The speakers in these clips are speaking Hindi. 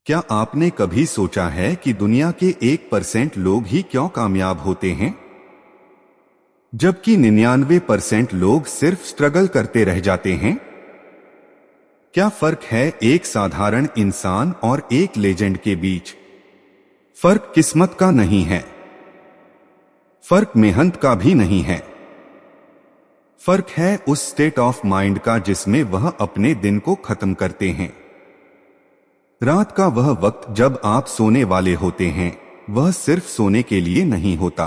क्या आपने कभी सोचा है कि दुनिया के 1% लोग ही क्यों कामयाब होते हैं, जबकि 99% लोग सिर्फ स्ट्रगल करते रह जाते हैं? क्या फर्क है एक साधारण इंसान और एक लेजेंड के बीच? फर्क किस्मत का नहीं है, फर्क मेहनत का भी नहीं है। फर्क है उस स्टेट ऑफ माइंड का जिसमें वह अपने दिन को खत्म करते हैं। रात का वह वक्त जब आप सोने वाले होते हैं, वह सिर्फ सोने के लिए नहीं होता।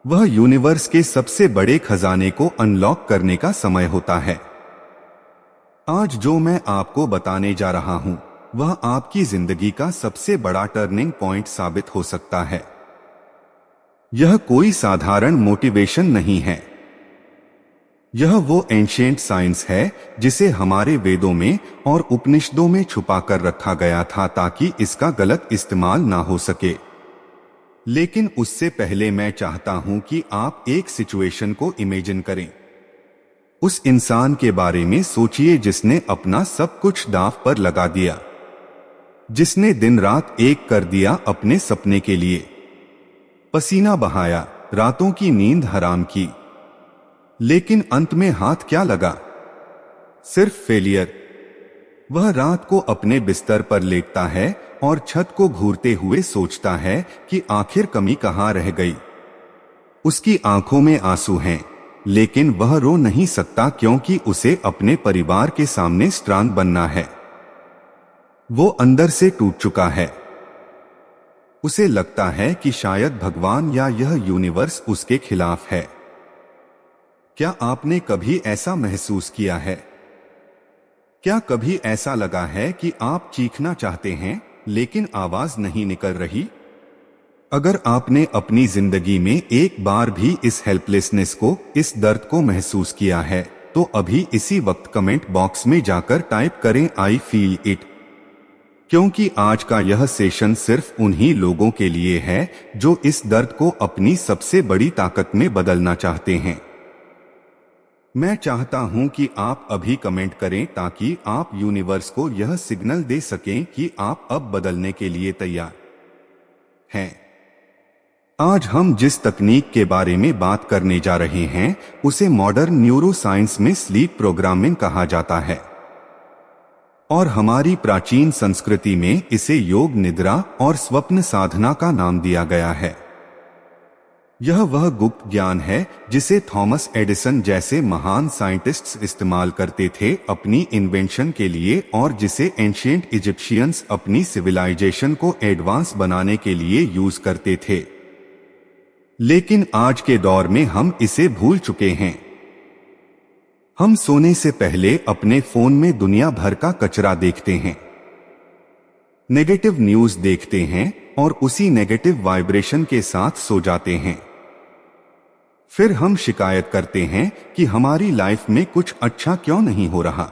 वह यूनिवर्स के सबसे बड़े खजाने को अनलॉक करने का समय होता है। आज जो मैं आपको बताने जा रहा हूं, वह आपकी जिंदगी का सबसे बड़ा टर्निंग पॉइंट साबित हो सकता है। यह कोई साधारण मोटिवेशन नहीं है। यह वो एंशिएंट साइंस है जिसे हमारे वेदों में और उपनिषदों में छुपा कर रखा गया था ताकि इसका गलत इस्तेमाल ना हो सके। लेकिन उससे पहले मैं चाहता हूं कि आप एक सिचुएशन को इमेजिन करें। उस इंसान के बारे में सोचिए जिसने अपना सब कुछ दांव पर लगा दिया, जिसने दिन रात एक कर दिया अपने सपने के लिए, पसीना बहाया, रातों की नींद हराम की। लेकिन अंत में हाथ क्या लगा? सिर्फ फेलियर। वह रात को अपने बिस्तर पर लेटता है और छत को घूरते हुए सोचता है कि आखिर कमी कहां रह गई। उसकी आंखों में आंसू हैं, लेकिन वह रो नहीं सकता क्योंकि उसे अपने परिवार के सामने स्ट्रांग बनना है। वो अंदर से टूट चुका है। उसे लगता है कि शायद भगवान या यह यूनिवर्स उसके खिलाफ है। क्या आपने कभी ऐसा महसूस किया है? क्या कभी ऐसा लगा है कि आप चीखना चाहते हैं लेकिन आवाज नहीं निकल रही? अगर आपने अपनी जिंदगी में एक बार भी इस हेल्पलेसनेस को, इस दर्द को महसूस किया है, तो अभी इसी वक्त कमेंट बॉक्स में जाकर टाइप करें आई फील इट, क्योंकि आज का यह सेशन सिर्फ उन्हीं लोगों के लिए है जो इस दर्द को अपनी सबसे बड़ी ताकत में बदलना चाहते हैं। मैं चाहता हूं कि आप अभी कमेंट करें ताकि आप यूनिवर्स को यह सिग्नल दे सकें कि आप अब बदलने के लिए तैयार हैं। आज हम जिस तकनीक के बारे में बात करने जा रहे हैं, उसे मॉडर्न न्यूरोसाइंस में स्लीप प्रोग्रामिंग कहा जाता है और हमारी प्राचीन संस्कृति में इसे योग निद्रा और स्वप्न साधना का नाम दिया गया है। यह वह गुप्त ज्ञान है जिसे थॉमस एडिसन जैसे महान साइंटिस्ट्स इस्तेमाल करते थे अपनी इन्वेंशन के लिए और जिसे एंशिएंट इजिप्शियंस अपनी सिविलाइजेशन को एडवांस बनाने के लिए यूज करते थे। लेकिन आज के दौर में हम इसे भूल चुके हैं। हम सोने से पहले अपने फोन में दुनिया भर का कचरा देखते हैं, नेगेटिव न्यूज देखते हैं और उसी नेगेटिव वाइब्रेशन के साथ सो जाते हैं। फिर हम शिकायत करते हैं कि हमारी लाइफ में कुछ अच्छा क्यों नहीं हो रहा।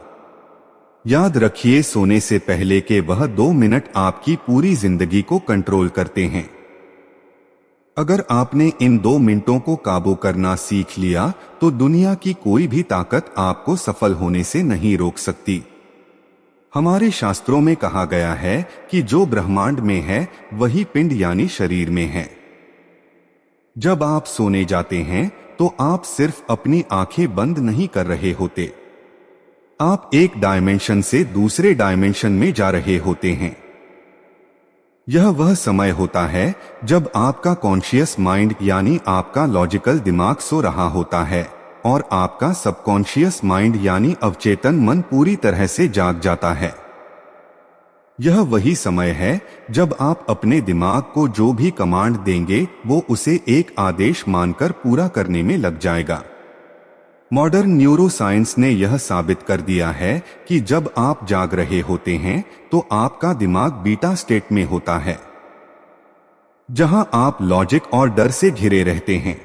याद रखिए, सोने से पहले के वह 2 मिनट आपकी पूरी जिंदगी को कंट्रोल करते हैं। अगर आपने इन 2 मिनटों को काबू करना सीख लिया तो दुनिया की कोई भी ताकत आपको सफल होने से नहीं रोक सकती। हमारे शास्त्रों में कहा गया है कि जो ब्रह्मांड में है वही पिंड यानी शरीर में है। जब आप सोने जाते हैं तो आप सिर्फ अपनी आंखें बंद नहीं कर रहे होते, आप एक डायमेंशन से दूसरे डायमेंशन में जा रहे होते हैं। यह वह समय होता है जब आपका कॉन्शियस माइंड यानी आपका लॉजिकल दिमाग सो रहा होता है और आपका सबकॉन्शियस माइंड यानी अवचेतन मन पूरी तरह से जाग जाता है। यह वही समय है जब आप अपने दिमाग को जो भी कमांड देंगे वो उसे एक आदेश मानकर पूरा करने में लग जाएगा। मॉडर्न न्यूरोसाइंस ने यह साबित कर दिया है कि जब आप जाग रहे होते हैं तो आपका दिमाग बीटा स्टेट में होता है, जहां आप लॉजिक और डर से घिरे रहते हैं।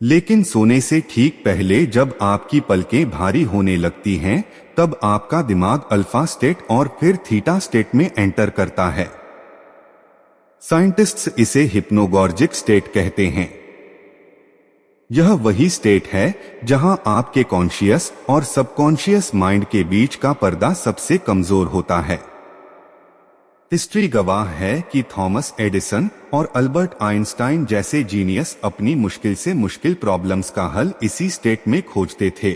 लेकिन सोने से ठीक पहले जब आपकी पलकें भारी होने लगती हैं, तब आपका दिमाग अल्फा स्टेट और फिर थीटा स्टेट में एंटर करता है। साइंटिस्ट्स इसे हिप्नोगॉर्जिक स्टेट कहते हैं। यह वही स्टेट है जहां आपके कॉन्शियस और सबकॉन्शियस माइंड के बीच का पर्दा सबसे कमजोर होता है। हिस्ट्री गवाह है कि थॉमस एडिसन और अल्बर्ट आइंस्टाइन जैसे जीनियस अपनी मुश्किल से मुश्किल प्रॉब्लम्स का हल इसी स्टेट में खोजते थे।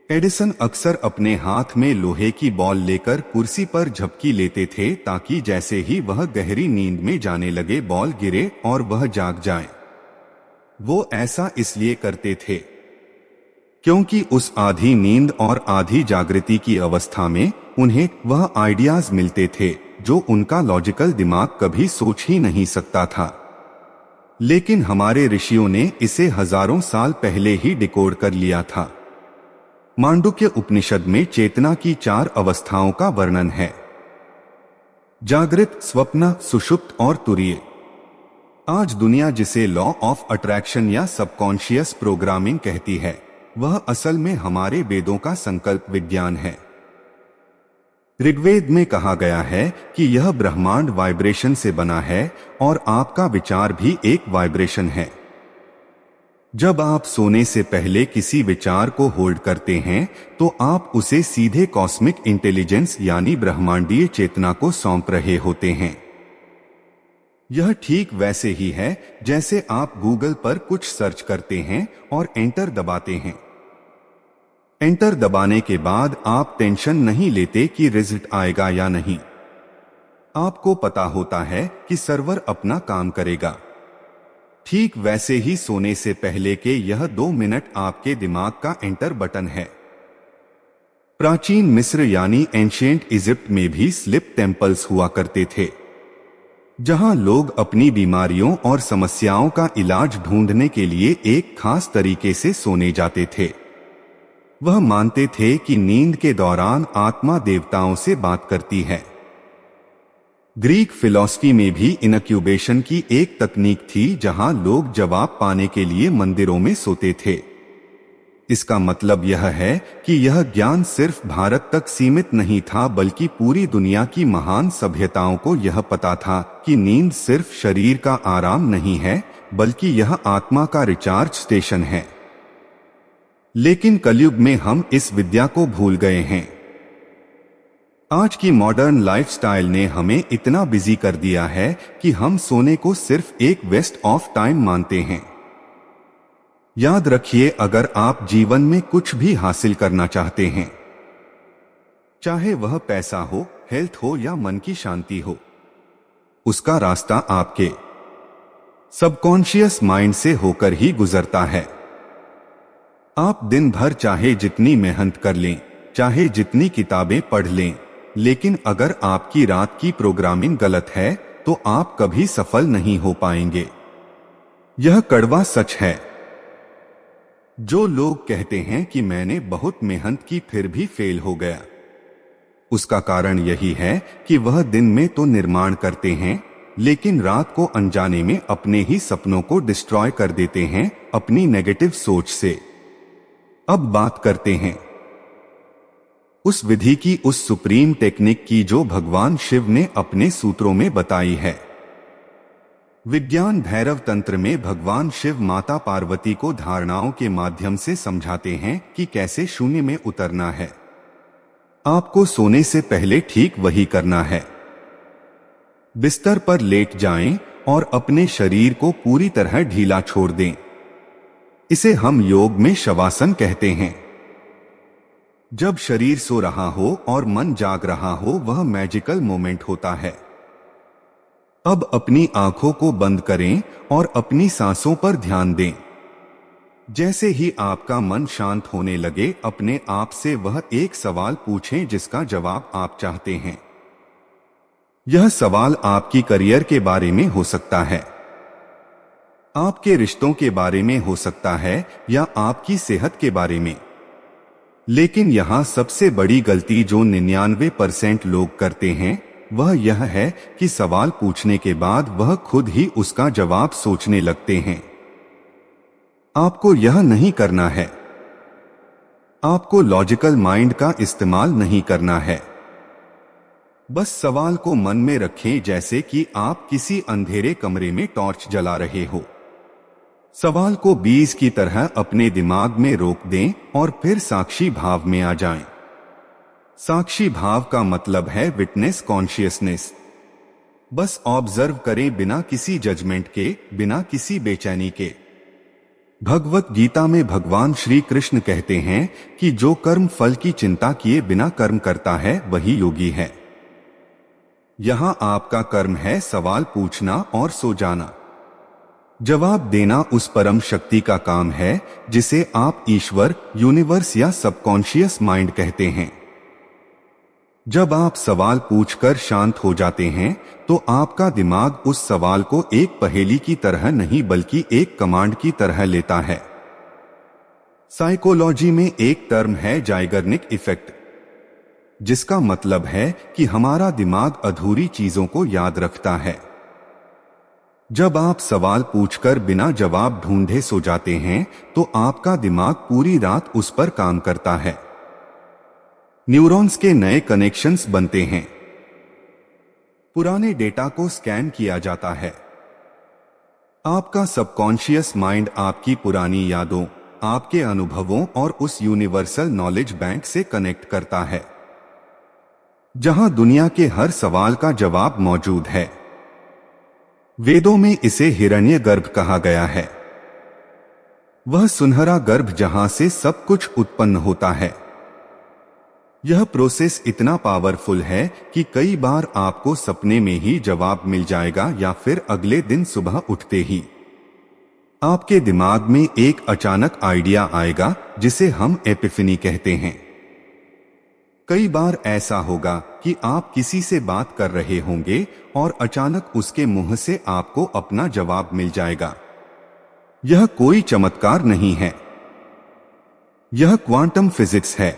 एडिसन अक्सर अपने हाथ में लोहे की बॉल लेकर कुर्सी पर झपकी लेते थे ताकि जैसे ही वह गहरी नींद में जाने लगे बॉल गिरे और वह जाग जाए। वो ऐसा इसलिए करते थे क्योंकि उस आधी नींद और आधी जागृति की अवस्था में उन्हें वह आइडियाज मिलते थे जो उनका लॉजिकल दिमाग कभी सोच ही नहीं सकता था। लेकिन हमारे ऋषियों ने इसे हजारों साल पहले ही डिकोड कर लिया था। मांडुक्य उपनिषद में चेतना की 4 अवस्थाओं का वर्णन है: जागृत, स्वप्न, सुषुप्त और तुरीय। आज दुनिया जिसे लॉ ऑफ अट्रैक्शन या सबकॉन्शियस प्रोग्रामिंग कहती है, वह असल में हमारे वेदों का संकल्प विज्ञान है। ऋग्वेद में कहा गया है कि यह ब्रह्मांड वाइब्रेशन से बना है और आपका विचार भी एक वाइब्रेशन है। जब आप सोने से पहले किसी विचार को होल्ड करते हैं तो आप उसे सीधे कॉस्मिक इंटेलिजेंस यानी ब्रह्मांडीय चेतना को सौंप रहे होते हैं। यह ठीक वैसे ही है जैसे आप गूगल पर कुछ सर्च करते हैं और एंटर दबाते हैं। एंटर दबाने के बाद आप टेंशन नहीं लेते कि रिजल्ट आएगा या नहीं। आपको पता होता है कि सर्वर अपना काम करेगा। ठीक वैसे ही सोने से पहले के यह 2 मिनट आपके दिमाग का एंटर बटन है। प्राचीन मिस्र यानी एंशिएंट इजिप्ट में भी स्लिप टेम्पल्स हुआ करते थे, जहां लोग अपनी बीमारियों और समस्याओं का इलाज ढूंढने के लिए एक खास तरीके से सोने जाते थे। वह मानते थे कि नींद के दौरान आत्मा देवताओं से बात करती है। ग्रीक फिलॉसफी में भी इनक्यूबेशन की एक तकनीक थी जहां लोग जवाब पाने के लिए मंदिरों में सोते थे। इसका मतलब यह है कि यह ज्ञान सिर्फ भारत तक सीमित नहीं था, बल्कि पूरी दुनिया की महान सभ्यताओं को यह पता था कि नींद सिर्फ शरीर का आराम नहीं है, बल्कि यह आत्मा का रिचार्ज स्टेशन है। लेकिन कलयुग में हम इस विद्या को भूल गए हैं। आज की मॉडर्न लाइफस्टाइल ने हमें इतना बिजी कर दिया है कि हम सोने को सिर्फ एक वेस्ट ऑफ टाइम मानते हैं। याद रखिए, अगर आप जीवन में कुछ भी हासिल करना चाहते हैं, चाहे वह पैसा हो, हेल्थ हो या मन की शांति हो, उसका रास्ता आपके सबकॉन्शियस माइंड से होकर ही गुजरता है। आप दिन भर चाहे जितनी मेहनत कर लें, चाहे जितनी किताबें पढ़ लें, लेकिन अगर आपकी रात की प्रोग्रामिंग गलत है तो आप कभी सफल नहीं हो पाएंगे। यह कड़वा सच है। जो लोग कहते हैं कि मैंने बहुत मेहनत की फिर भी फेल हो गया, उसका कारण यही है कि वह दिन में तो निर्माण करते हैं, लेकिन रात को अनजाने में अपने ही सपनों को डिस्ट्रॉय कर देते हैं अपनी नेगेटिव सोच से। अब बात करते हैं उस विधि की, उस सुप्रीम टेक्निक की जो भगवान शिव ने अपने सूत्रों में बताई है। विज्ञान भैरव तंत्र में भगवान शिव माता पार्वती को धारणाओं के माध्यम से समझाते हैं कि कैसे शून्य में उतरना है। आपको सोने से पहले ठीक वही करना है। बिस्तर पर लेट जाएं और अपने शरीर को पूरी तरह ढीला छोड़ दें। इसे हम योग में शवासन कहते हैं। जब शरीर सो रहा हो और मन जाग रहा हो, वह मैजिकल मोमेंट होता है। अब अपनी आंखों को बंद करें और अपनी सांसों पर ध्यान दें। जैसे ही आपका मन शांत होने लगे, अपने आप से वह एक सवाल पूछें जिसका जवाब आप चाहते हैं। यह सवाल आपकी करियर के बारे में हो सकता है, आपके रिश्तों के बारे में हो सकता है या आपकी सेहत के बारे में। लेकिन यहां सबसे बड़ी गलती जो 99% लोग करते हैं वह यह है कि सवाल पूछने के बाद वह खुद ही उसका जवाब सोचने लगते हैं। आपको यह नहीं करना है। आपको लॉजिकल माइंड का इस्तेमाल नहीं करना है। बस सवाल को मन में रखें जैसे कि आप किसी अंधेरे कमरे में टॉर्च जला रहे हो। सवाल को बीज की तरह अपने दिमाग में रोक दें और फिर साक्षी भाव में आ जाएं। साक्षी भाव का मतलब है विटनेस कॉन्शियसनेस। बस ऑब्जर्व करें बिना किसी जजमेंट के, बिना किसी बेचैनी के। भगवत गीता में भगवान श्री कृष्ण कहते हैं कि जो कर्म फल की चिंता किए बिना कर्म करता है वही योगी है। यहां आपका कर्म है सवाल पूछना और सो जाना। जवाब देना उस परम शक्ति का काम है जिसे आप ईश्वर, यूनिवर्स या सबकॉन्शियस माइंड कहते हैं। जब आप सवाल पूछकर शांत हो जाते हैं तो आपका दिमाग उस सवाल को एक पहेली की तरह नहीं बल्कि एक कमांड की तरह लेता है। साइकोलॉजी में एक टर्म है जाइगर्निक इफेक्ट, जिसका मतलब है कि हमारा दिमाग अधूरी चीजों को याद रखता है। जब आप सवाल पूछकर बिना जवाब ढूंढे सो जाते हैं तो आपका दिमाग पूरी रात उस पर काम करता है। न्यूरॉन्स के नए कनेक्शंस बनते हैं, पुराने डेटा को स्कैन किया जाता है। आपका सबकॉन्शियस माइंड आपकी पुरानी यादों, आपके अनुभवों और उस यूनिवर्सल नॉलेज बैंक से कनेक्ट करता है जहां दुनिया के हर सवाल का जवाब मौजूद है। वेदों में इसे हिरण्यगर्भ कहा गया है। वह सुनहरा गर्भ जहां से सब कुछ उत्पन्न होता है। यह प्रोसेस इतना पावरफुल है कि कई बार आपको सपने में ही जवाब मिल जाएगा या फिर अगले दिन सुबह उठते ही आपके दिमाग में एक अचानक आइडिया आएगा जिसे हम एपिफनी कहते हैं। कई बार ऐसा होगा कि आप किसी से बात कर रहे होंगे और अचानक उसके मुंह से आपको अपना जवाब मिल जाएगा। यह कोई चमत्कार नहीं है, यह क्वांटम फिजिक्स है।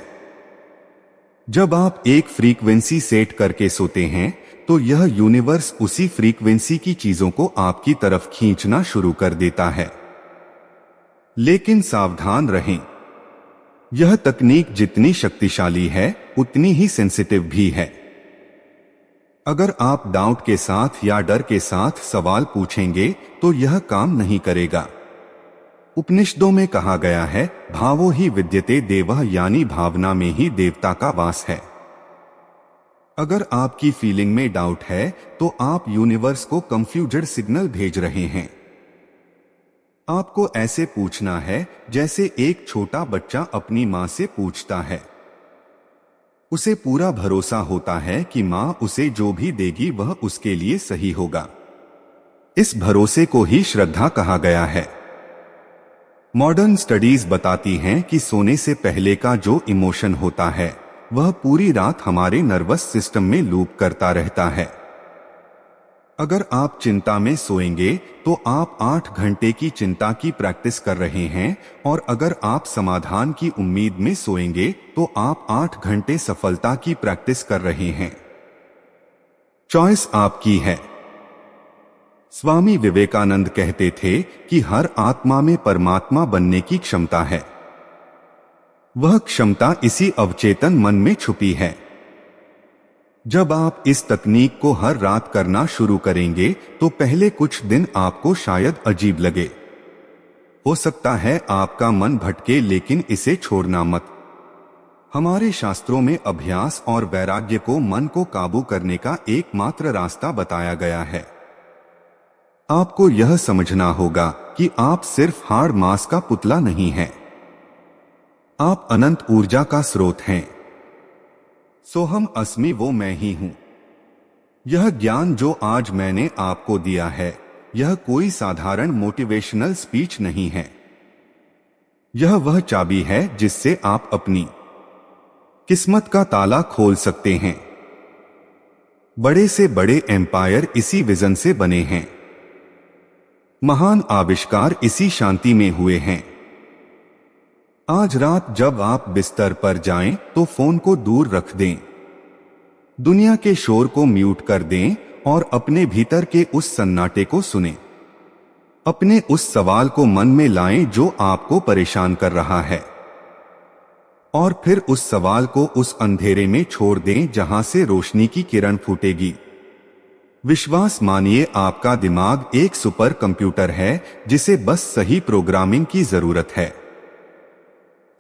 जब आप एक फ्रीक्वेंसी सेट करके सोते हैं तो यह यूनिवर्स उसी फ्रीक्वेंसी की चीजों को आपकी तरफ खींचना शुरू कर देता है। लेकिन सावधान रहें, यह तकनीक जितनी शक्तिशाली है उतनी ही सेंसिटिव भी है। अगर आप डाउट के साथ या डर के साथ सवाल पूछेंगे तो यह काम नहीं करेगा। उपनिषदों में कहा गया है, भावो ही विद्यते देवः, यानी भावना में ही देवता का वास है। अगर आपकी फीलिंग में डाउट है तो आप यूनिवर्स को कंफ्यूज्ड सिग्नल भेज रहे हैं। आपको ऐसे पूछना है जैसे एक छोटा बच्चा अपनी मां से पूछता है। उसे पूरा भरोसा होता है कि मां उसे जो भी देगी वह उसके लिए सही होगा। इस भरोसे को ही श्रद्धा कहा गया है। मॉडर्न स्टडीज बताती हैं कि सोने से पहले का जो इमोशन होता है वह पूरी रात हमारे नर्वस सिस्टम में लूप करता रहता है। अगर आप चिंता में सोएंगे तो आप 8 घंटे की चिंता की प्रैक्टिस कर रहे हैं, और अगर आप समाधान की उम्मीद में सोएंगे तो आप 8 घंटे सफलता की प्रैक्टिस कर रहे हैं। चॉइस आपकी है। स्वामी विवेकानंद कहते थे कि हर आत्मा में परमात्मा बनने की क्षमता है। वह क्षमता इसी अवचेतन मन में छुपी है। जब आप इस तकनीक को हर रात करना शुरू करेंगे तो पहले कुछ दिन आपको शायद अजीब लगे। हो सकता है आपका मन भटके, लेकिन इसे छोड़ना मत। हमारे शास्त्रों में अभ्यास और वैराग्य को मन को काबू करने का एकमात्र रास्ता बताया गया है। आपको यह समझना होगा कि आप सिर्फ हाड़ मांस का पुतला नहीं हैं। आप अनंत ऊर्जा का स्रोत हैं। सोहम अस्मि, वो मैं ही हूं। यह ज्ञान जो आज मैंने आपको दिया है यह कोई साधारण मोटिवेशनल स्पीच नहीं है। यह वह चाबी है जिससे आप अपनी किस्मत का ताला खोल सकते हैं। बड़े से बड़े एम्पायर इसी विजन से बने हैं। महान आविष्कार इसी शांति में हुए हैं। आज रात जब आप बिस्तर पर जाएं तो फोन को दूर रख दें, दुनिया के शोर को म्यूट कर दें और अपने भीतर के उस सन्नाटे को सुनें। अपने उस सवाल को मन में लाएं जो आपको परेशान कर रहा है, और फिर उस सवाल को उस अंधेरे में छोड़ दें जहां से रोशनी की किरण फूटेगी। विश्वास मानिए, आपका दिमाग एक सुपर कंप्यूटर है जिसे बस सही प्रोग्रामिंग की जरूरत है।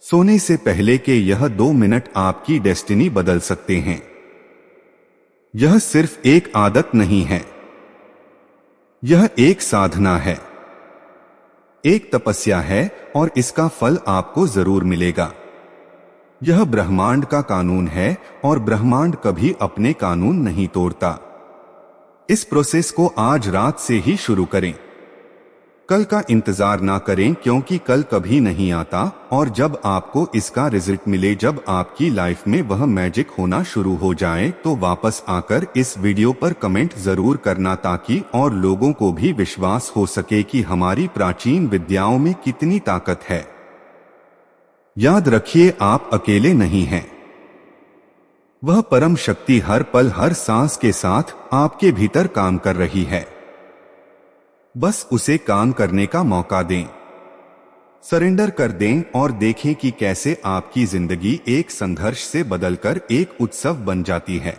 सोने से पहले के यह 2 मिनट आपकी डेस्टिनी बदल सकते हैं। यह सिर्फ एक आदत नहीं है, यह एक साधना है, एक तपस्या है और इसका फल आपको जरूर मिलेगा। यह ब्रह्मांड का कानून है और ब्रह्मांड कभी अपने कानून नहीं तोड़ता। इस प्रोसेस को आज रात से ही शुरू करें। कल का इंतजार ना करें, क्योंकि कल कभी नहीं आता। और जब आपको इसका रिजल्ट मिले, जब आपकी लाइफ में वह मैजिक होना शुरू हो जाए, तो वापस आकर इस वीडियो पर कमेंट जरूर करना, ताकि और लोगों को भी विश्वास हो सके कि हमारी प्राचीन विद्याओं में कितनी ताकत है। याद रखिए, आप अकेले नहीं हैं। वह परम शक्ति हर पल हर सांस के साथ आपके भीतर काम कर रही है। बस उसे काम करने का मौका दें, सरेंडर कर दें और देखें कि कैसे आपकी जिंदगी एक संघर्ष से बदलकर एक उत्सव बन जाती है।